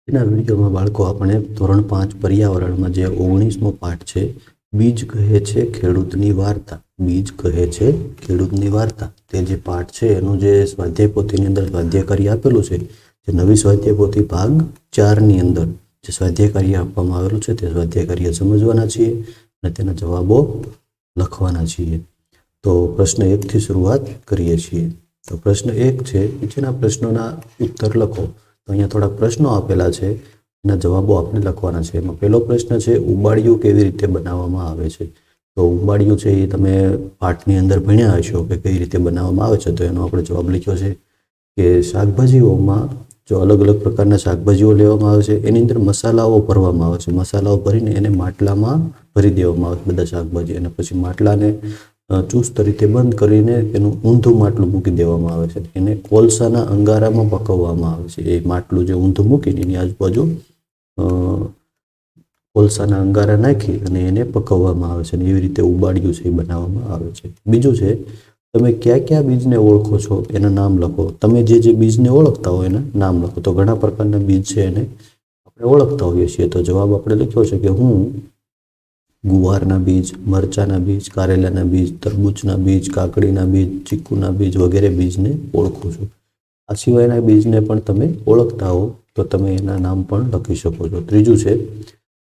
એના વિડીયોમાં બાળકો આપણે ધોરણ 5 પર્યાવરણમાં જે 19મો પાઠ છે, બીજ કહે છે ખેડૂતની વાર્તા. બીજ કહે છે ખેડૂતની વાર્તા. તે જે પાઠ છે એનું જે સ્વાધ્યાય પોથીની અંદર સ્વાધ્યાય કાર્ય આપેલું છે, જે નવી સ્વાધ્યાય પોથી ભાગ 4ની અંદર જે સ્વાધ્યાય કાર્ય આપવામાં આવેલું છે તે સ્વાધ્યાય કાર્ય સમજવાના છીએ અને તેના જવાબો લખવાના છીએ. તો પ્રશ્ન 1થી શરૂઆત કરીએ છીએ. તો પ્રશ્ન 1 છે, નીચેના પ્રશ્નોના ઉત્તર લખો. તો અહીંયા થોડાક પ્રશ્નો આપેલા છે, એના જવાબો આપણે લખવાના છે. એમાં પહેલો પ્રશ્ન છે, ઉંબાડિયું કેવી રીતે બનાવવામાં આવે છે? તો ઉંબાડિયું છે એ તમે પાઠની અંદર ભણ્યા હશો કે કઈ રીતે બનાવવામાં આવે છે. તો એનો આપણે જવાબ લખ્યો છે કે શાકભાજીઓમાં જો અલગ અલગ પ્રકારના શાકભાજીઓ લેવામાં આવે છે, એની અંદર મસાલાઓ ભરવામાં આવે છે. મસાલાઓ ભરીને એને માટલામાં ભરી દેવામાં આવે છે, બધા શાકભાજી, અને પછી માટલાને ચુસ્ત રીતે બંધ કરીને એનું ઊંધું માટલું મૂકી દેવામાં આવે છે. એને કોલસાના અંગારામાં પકવવામાં આવે છે. એ માટલું જે ઊંધું મૂકીને એની આજુબાજુ કોલસાના અંગારા નાખી અને એને પકવવામાં આવે છે, અને એવી રીતે ઉંબાડિયું છે એ બનાવવામાં આવે છે. બીજું છે, તમે કયા કયા બીજને ઓળખો છો એના નામ લખો. તમે જે બીજને ઓળખતા હોય એના નામ લખો. તો ઘણા પ્રકારના બીજ છે એને આપણે ઓળખતા હોઈએ છીએ. તો જવાબ આપણે લખ્યો છે કે હું ગુવારના બીજ, મરચાના બીજ, કારેલાના બીજ, તરબૂચના બીજ, કાકડીના બીજ, ચીકુના બીજ વગેરે બીજને ઓળખું છું. આ સિવાયના બીજને પણ તમે ઓળખતા હો તો તમે એના નામ પણ લખી શકો છો. ત્રીજું છે,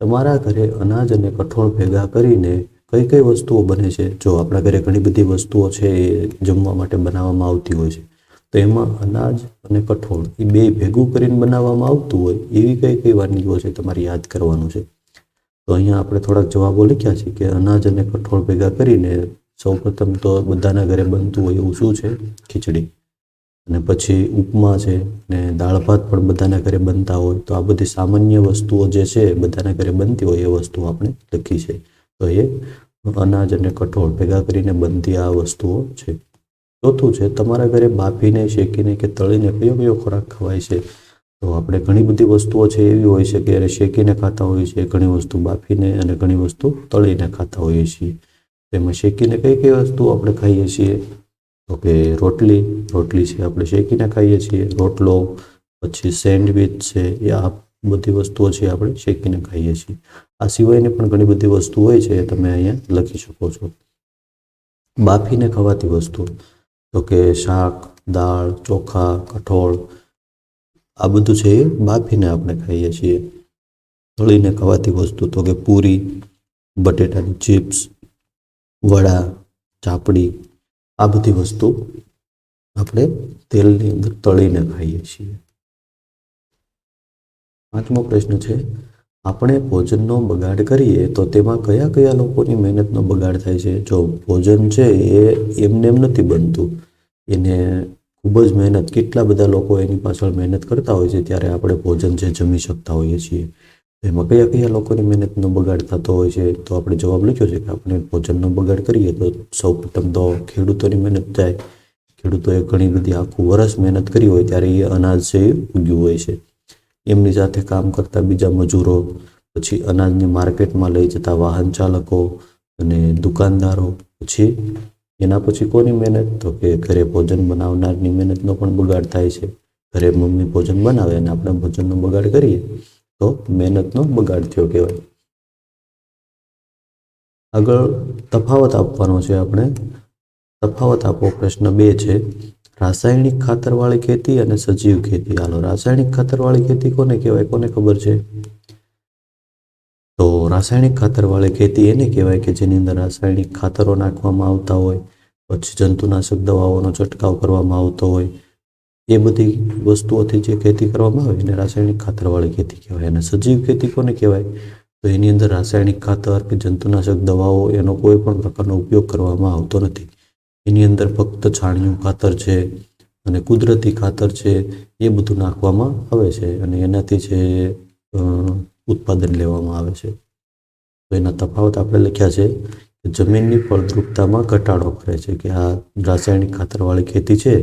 તમારા ઘરે અનાજ અને કઠોળ ભેગા કરીને કઈ કઈ વસ્તુઓ બને છે? જો આપણા ઘરે ઘણી બધી વસ્તુઓ છે એ જમવા માટે બનાવવામાં આવતી હોય છે, તો એમાં અનાજ અને કઠોળ એ બે ભેગું કરીને બનાવવામાં આવતું હોય એવી કઈ કઈ વાનગીઓ છે તમારે યાદ કરવાનું છે. તો અહીંયા આપણે થોડાક જવાબો લખ્યા છે કે અનાજ અને કઠોળ ભેગા કરીને સૌપ્રથમ તો બધાના ઘરે બનતું હોય એવું શું છે? ખીચડી. અને પછી ઉપમા છે ને દાળ ભાત પણ બધાના ઘરે બનતા હોય. તો આ બધી સામાન્ય વસ્તુઓ જે છે બધાના ઘરે બનતી હોય એ વસ્તુઓ આપણે લખી છે. તો એ અનાજ અને કઠોળ ભેગા કરીને બનતી આ વસ્તુઓ છે. ચોથું છે, તમારા ઘરે બાફીને, શેકીને કે તળીને કયો કયો ખોરાક ખવાય છે? તો આપણે ઘણી બધી વસ્તુઓ છે એવી હોય છે કે એને શેકીને ખાતા હોઈએ છીએ, ઘણી વસ્તુ બાફીને અને ઘણી વસ્તુ તળીને ખાતા હોઈએ છીએ. તેમાં શેકીને કઈ કઈ વસ્તુ આપણે ખાઈએ છીએ? તો કે રોટલી છે આપણે શેકીને ખાઈએ છીએ. રોટલો, પછી સેન્ડવિચ છે, એ આ બધી વસ્તુઓ છે આપણે શેકીને ખાઈએ છીએ. આ સિવાયની પણ ઘણી બધી વસ્તુ હોય છે એ તમે અહીંયા લખી શકો છો. બાફીને ખવાતી વસ્તુ તો કે શાક, દાળ, ચોખા, કઠોળ, આ બધું છે એ બાફીને આપણે ખાઈએ છીએ. તળીને ખવાતી વસ્તુ તો કે પૂરી, બટેટાની ચિપ્સ, વડા, ચાપડી, આ બધી વસ્તુ આપણે તેલની અંદર તળીને ખાઈએ છીએ. પાંચમો પ્રશ્ન છે, આપણે ભોજનનો બગાડ કરીએ તો તેમાં કયા કયા લોકોની મહેનતનો બગાડ થાય છે? જો ભોજન છે એ એમને એમ નથી બનતું, એને ખૂબ જ મહેનત, કેટલા બધા લોકો એની પાછળ મહેનત કરતા હોય છે ત્યારે આપણે ભોજન છે જમી શકતા હોઈએ છીએ. એમાં કયા કયા લોકોની મહેનતનો બગાડ થતો હોય છે? તો આપણે જવાબ લખ્યો છે કે આપણે ભોજનનો બગાડ કરીએ તો સૌપ્રથમ તો ખેડૂતોની મહેનત જાય. ખેડૂતોએ ઘણી બધી આખું વર્ષ મહેનત કરી હોય ત્યારે એ અનાજ છે એ ઉગ્યું હોય છે. એમની સાથે કામ કરતા બીજા મજૂરો, પછી અનાજને માર્કેટમાં લઈ જતા વાહન ચાલકો અને દુકાનદારો, પછી એના પછી કોની મહેનત? તો કે ઘરે ભોજન બનાવનારની મહેનતનો પણ બગાડ થાય છે. ઘરે મમ્મી ભોજન બનાવે અને આપણે ભોજનનો બગાડ કરીએ તો મહેનતનો બગાડ થયો કહેવાય. આગળ તફાવત આપવાનો છે આપણે. તફાવત આપો. પ્રશ્ન 2 છે, રાસાયણિક ખાતરવાળી ખેતી અને સજીવ ખેતી. હાલો, રાસાયણિક ખાતરવાળી ખેતી કોને કહેવાય? કોને ખબર છે? તો રાસાયણિક ખાતરવાળી ખેતી એને કહેવાય કે જેની અંદર રાસાયણિક ખાતરો નાખવામાં આવતા હોય, પછી જંતુનાશક દવાઓનો છંટકાવ કરવામાં આવતો હોય, એ બધી વસ્તુઓથી જે ખેતી કરવામાં આવે એને રાસાયણિક ખાતરવાળી ખેતી કહેવાય. અને સજીવ ખેતી કોને કહેવાય? તો એની અંદર રાસાયણિક ખાતર કે જંતુનાશક દવાઓ એનો કોઈ પણ પ્રકારનો ઉપયોગ કરવામાં આવતો નથી. એની અંદર ફક્ત છાણિયું ખાતર છે અને કુદરતી ખાતર છે એ બધું નાખવામાં આવે છે અને એનાથી છે ઉત્પાદન લેવામાં આવે છે. તો એના તફાવત આપણે લખ્યા છે કે જમીનની ફળદ્રુપતામાં ઘટાડો કરે છે, કે આ રાસાયણિક ખાતરવાળી ખેતી છે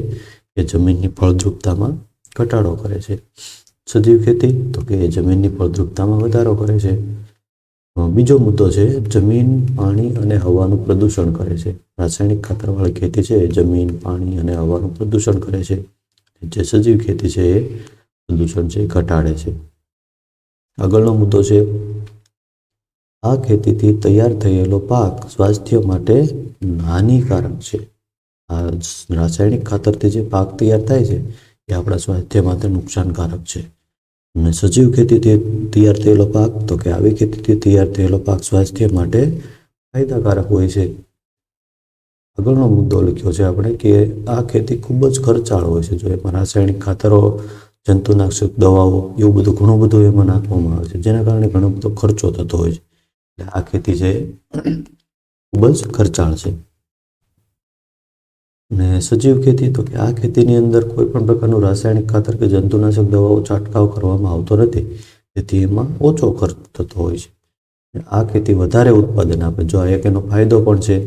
એ જમીનની ફળદ્રુપતામાં ઘટાડો કરે છે. સજીવ ખેતી તો કે જમીનની ફળદ્રુપતામાં વધારો કરે છે. બીજો મુદ્દો છે, જમીન, પાણી અને હવાનું પ્રદૂષણ કરે છે. રાસાયણિક ખાતરવાળી ખેતી છે એ જમીન, પાણી અને હવાનું પ્રદૂષણ કરે છે. જે સજીવ ખેતી છે એ પ્રદૂષણ છે ઘટાડે છે. આગળનો મુદ્દો છે, આ ખેતીથી તૈયાર થયેલો પાક સ્વાસ્થ્ય માટે હાનિકારક છે. આ રાસાયણિક ખાતરથી જે પાક તૈયાર થાય છે એ આપણા સ્વાસ્થ્ય માટે નુકસાનકારક છે. અને સજીવ ખેતીથી તૈયાર થયેલો પાક, તો કે આવી ખેતીથી તૈયાર થયેલો પાક સ્વાસ્થ્ય માટે ફાયદાકારક હોય છે. આગળનો મુદ્દો લખ્યો છે આપણે કે આ ખેતી ખૂબ જ ખર્ચાળ હોય છે. જો એમાં રાસાયણિક ખાતરો, જંતુનાશક દવાઓ એવું બધું ઘણું બધું એમાં નાખવામાં આવે છે, જેના કારણે ઘણો બધો ખર્ચો થતો હોય છે. એટલે આ ખેતી છે ખૂબ જ ખર્ચાળ છે. અને સજીવ ખેતી, તો કે આ ખેતીની અંદર કોઈ પણ પ્રકારનું રાસાયણિક ખાતર કે જંતુનાશક દવાઓ છંટકાવ કરવામાં આવતો નથી, તેથી એમાં ઓછો ખર્ચ થતો હોય છે. આ ખેતી વધારે ઉત્પાદન આપે. જો આ એક એનો ફાયદો પણ છે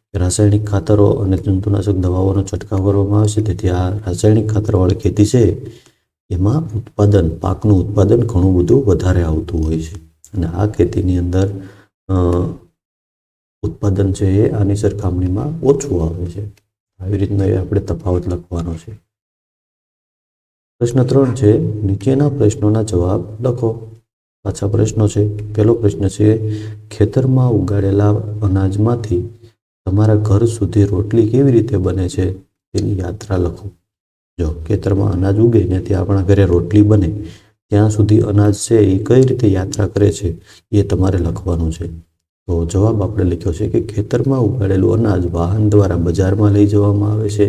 કે રાસાયણિક ખાતરો અને જંતુનાશક દવાઓનો છંટકાવ કરવામાં આવે છે, તેથી આ રાસાયણિક ખાતરવાળી ખેતી છે એમાં પાકનું ઉત્પાદન ઘણું બધું વધારે આવતું હોય છે. અને આ ખેતીની અંદર ઉત્પાદન છે એ આની સરખામણીમાં ઓછું આવે છે. આવી રીતના આપણે તફાવત લખવાનો છે. પ્રશ્ન 3 છે, નીચેના પ્રશ્નોના જવાબ લખો. પાછા પ્રશ્નો છે. પહેલો પ્રશ્ન છે, ખેતરમાં ઉગાડેલા અનાજમાંથી તમારા ઘર સુધી રોટલી કેવી રીતે બને છે તેની યાત્રા લખો. જો ખેતરમાં અનાજ ઉગે ને ત્યાં આપણા ઘરે રોટલી બને, ત્યાં સુધી અનાજ છે એ કઈ રીતે યાત્રા કરે છે એ તમારે લખવાનું છે. તો જવાબ આપણે લખ્યો છે કે ખેતરમાં ઉગાડેલું અનાજ વાહન દ્વારા બજારમાં લઈ જવામાં આવે છે,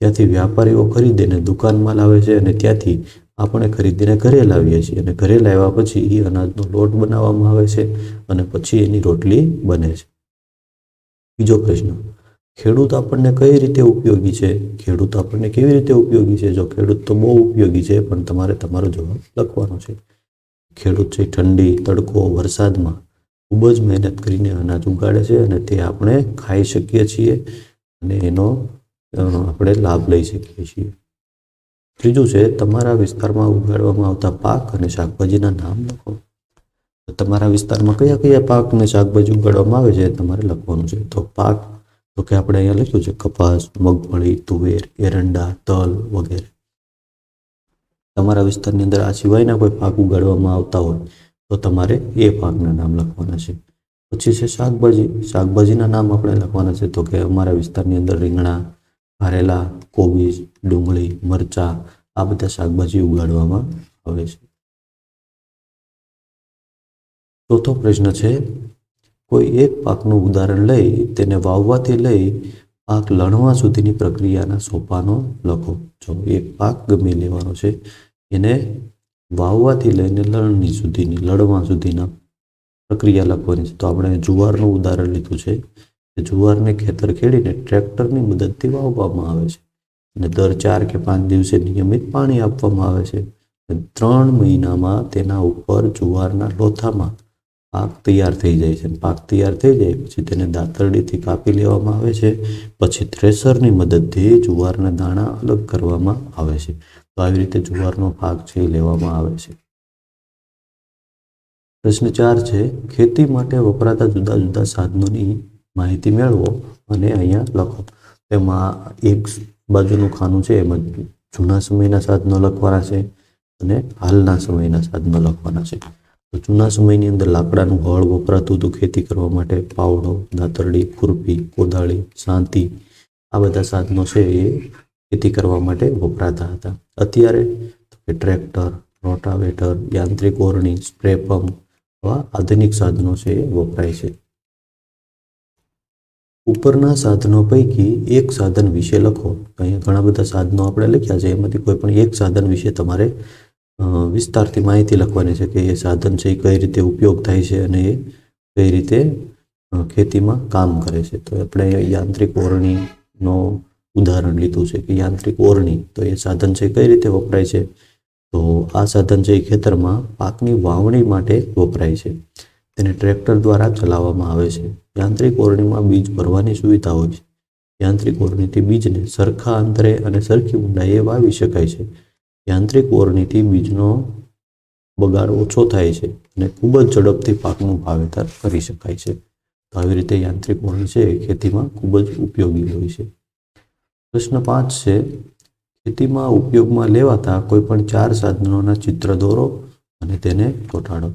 ત્યાંથી વ્યાપારીઓ ખરીદીને દુકાનમાં લાવે છે, અને ત્યાંથી આપણે ખરીદીને ઘરે લાવીએ છીએ, અને ઘરે લાવ્યા પછી એ અનાજનો લોટ બનાવવામાં આવે છે, અને પછી એની રોટલી બને છે. બીજો પ્રશ્ન, ખેડૂત આપણને કઈ રીતે ઉપયોગી છે? ખેડૂત આપણને કેવી રીતે ઉપયોગી છે? જો ખેડૂત તો બહુ ઉપયોગી છે, પણ તમારે તમારો જવાબ લખવાનો છે. ખેડૂત છે ઠંડી, તડકો, વરસાદમાં ખૂબ જ મહેનત કરીને અનાજ ઉગાડે છે, અને તે આપણે ખાઈ શકીએ છીએ અને એનો આપણે લાભ લઈ શકીએ છીએ. ત્રીજું છે, તમારા વિસ્તારમાં ઉગાડવામાં આવતા પાક અને શાકભાજીના નામ લખો. તમારા વિસ્તારમાં કયા કયા પાક અને શાકભાજી ઉગાડવામાં આવે છે તમારે લખવાનું છે. તો પાક, તો કે આપણે અહીંયા લખ્યું છે કપાસ, મગફળી, તુવેર, એરંડા, તલ વગેરે. તમારા વિસ્તારની અંદર આ સિવાયના કોઈ પાક ઉગાડવામાં આવતા હોય તો તમારે એ પાકના નામ લખવાના છે. પછી છે શાકભાજી. શાકભાજીના નામ આપણે લખવાના છે. તો કે અમારા વિસ્તારની અંદર રીંગણા, કારેલા, કોબીજ, ડુંગળી, મરચાં આ બધા શાકભાજી ઉગાડવામાં આવે છે. ચોથો પ્રશ્ન છે, કોઈ એક પાકનું ઉદાહરણ લઈ તેને વાવવાથી લઈ પાક લણવા સુધીની પ્રક્રિયાના સોપાનો લખો. જો એક પાક ગમે લેવાનો છે, એને વાવવાથી લઈને લણવા સુધીના પ્રક્રિયા લખવાની છે. તો આપણે જુવારનું ઉદાહરણ લીધું છે કે જુવારને ખેતર ખેડીને ટ્રેક્ટરની મદદથી વાવવામાં આવે છે, અને દર 4 કે 5 દિવસે નિયમિત પાણી આપવામાં આવે છે. 3 મહિનામાં તેના ઉપર જુવારના લોથામાં પાક તૈયાર થઈ જાય છે. પાક તૈયાર થઈ જાય પછી તેને દાતરડીથી કાપી લેવામાં આવે છે, પછી થ્રેશરની મદદથી જુવારના દાણા અલગ કરવામાં આવે છે. તો આવી રીતે જુવારનો પાક છે એ લેવામાં આવે છે. પ્રશ્ન 4 છે, ખેતી માટે વપરાતા જુદા જુદા સાધનોની માહિતી મેળવો અને અહીંયા લખો. તેમાં એક બાજુનું ખાનું છે એમાં જૂના સમયના સાધનો લખવાના છે અને હાલના સમયના સાધનો લખવાના છે. તો જૂના સમયની અંદર લાકડાનું હળ વપરાતું હતું ખેતી કરવા માટે. પાવડો, દાતરડી, ખુરપી, કોદાળી, સાંતી આ બધા સાધનો છે એ ખેતી કરવા માટે વપરાતા હતા. અત્યારે ટ્રેક્ટર, રોટાવેટર, યાંત્રિક ઓરણી, સ્પ્રે પંપ આવા આધુનિક સાધનો છે એ વપરાય છે. ઉપરના સાધનો પૈકી એક સાધન વિશે લખો. અહીંયા ઘણા બધા સાધનો આપણે લખ્યા છે, એમાંથી કોઈ પણ એક સાધન વિશે તમારે વિસ્તારથી માહિતી લખવાની છે કે એ સાધન છે એ કઈ રીતે ઉપયોગ થાય છે અને એ કઈ રીતે ખેતીમાં કામ કરે છે. તો આપણે યાંત્રિક ઓરણીનો ઉદાહરણ લીધું છે કે યાંત્રિક ઓરણી, તો એ સાધન છે કઈ રીતે વપરાય છે? તો આ સાધન છે એ ખેતરમાં પાકની વાવણી માટે વપરાય છે. તેને ટ્રેક્ટર દ્વારા ચલાવવામાં આવે છે. યાંત્રિક ઓરણીમાં બીજ ભરવાની સુવિધા હોય છે. યાંત્રિક ઓરણીથી બીજને સરખા અંતરે અને સરખી ઊંડાઈએ વાવી શકાય છે. યાંત્રિક ઓરણીથી બીજનો બગાડ ઓછો થાય છે અને ખૂબ જ ઝડપથી પાકનું વાવેતર કરી શકાય છે. તો આવી રીતે યાંત્રિક ઓરણી છે એ ખેતીમાં ખૂબ જ ઉપયોગી હોય છે. પ્રશ્ન 5 છે, ખેતીમાં ઉપયોગમાં લેવાતા કોઈ પણ 4 સાધનોના ચિત્ર દોરો અને અને તેને ચોંટાડો.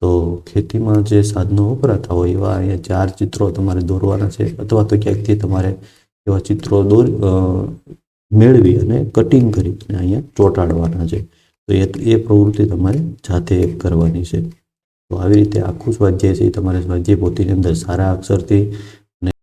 તો ખેતીમાં જે સાધનો વપરાતા હોય એવા અહીંયા 4 ચિત્રો તમારે દોરવાના છે, અથવા તો ક્યાંકથી તમારે એવા ચિત્રો મેળવી અને કટિંગ કરી અને અહીંયા ચોંટાડવાના છે. તો એ પ્રવૃત્તિ તમારે જાતે કરવાની છે. તો આવી રીતે આખું સ્વાધ્યાય છે એ તમારે સ્વાધ્યાય પોથીની અંદર સારા અક્ષરથી